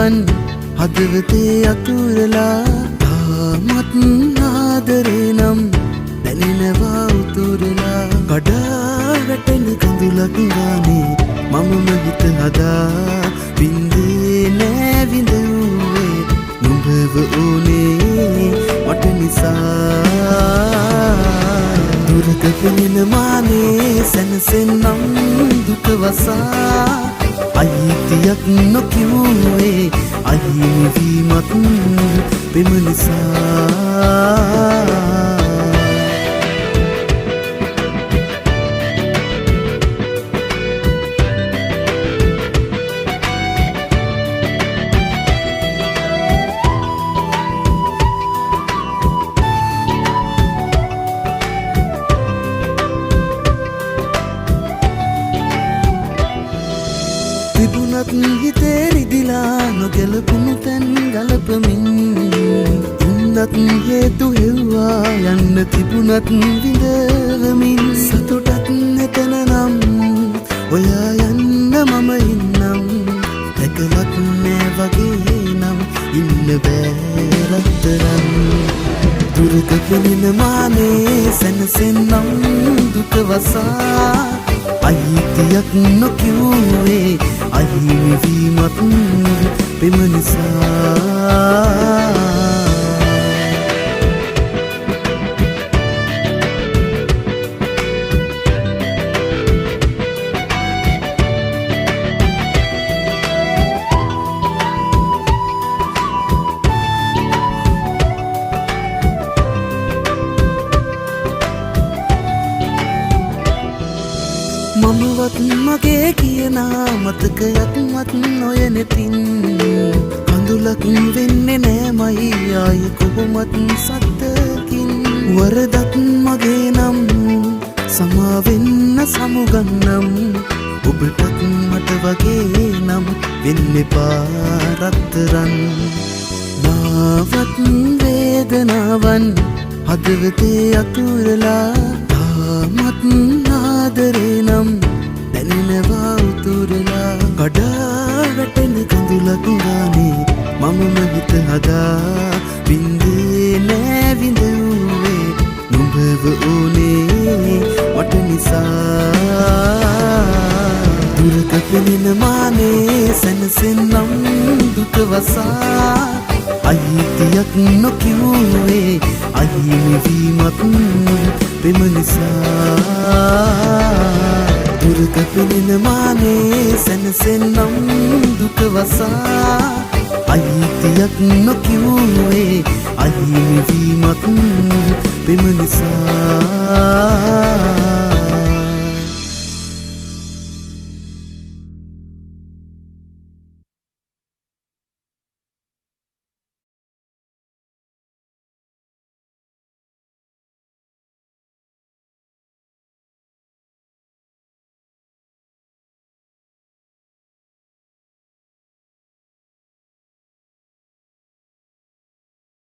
වේදනාවන් හදවතේ අතුරලා තාමත් ආදරේ නම් දැනෙනවා උතුරලා කඩා වැටෙන කඳුලක් ගානේ මමම හිත හදා වින්දේ නෑ විඳුවේ නුඹව ඕනේ මට නිසා දුරක පෙනෙන මානේ සැනසෙන්නම් දුක වසා අයිතියක් නොකිව්වේ අහිමි වීමක් පෙම නිසා තිබුණත් හිතේ රිදිලා නොගැලපුණු තැන් ගලපමින් ඉන්නත් හේතු හෙව්වා යන්න තිබුණත් විඳවමින් සතුටත් නැතන නම් ඔයා යන්න මම ඉන්නම් දැකලත් නෑ වගේ නම් ඉන්න බෑ රත්තරන් දුරක පෙනෙන මානේ සැනසෙන්නම් දුක වසා අයිතියක් නොකිව්වේ අහිමි වීමක් පෙම නිසා මමවත් මගේ කියනා මතකයක් මත් නොයනෙතින් කඳුලක් වෙන්නේ නෑමයි ආය කොහොමත් සත්තකින් වරදත් මගේ නම් සමාවෙන්න සමුගන්නම් ඔබටත් මට වගේ නම් වෙන්න පාරත්තරන් මාවත් වේදනාවන් හදවතේ අතුරලා තාමත් ආදරේ නම් දැනෙනවා උතුරලා කඩා වැටෙන කඳුලක් ගානේ මමම හිත හදා වින්දේ නෑ විඳුවේ නුඹව ඕනේ මට නිසා දුරක පෙනෙන මානේ සැනසෙන්නම් දුක වසා අයිතියක් නොකිව්වේ අහිමි වීමක් පෙම නිසා දුරක පෙනෙන මානේ සැනසෙන්නම් දුක වසා අයිතියක් නොකිව්වේ අහිමි වීමක් පෙම නිසා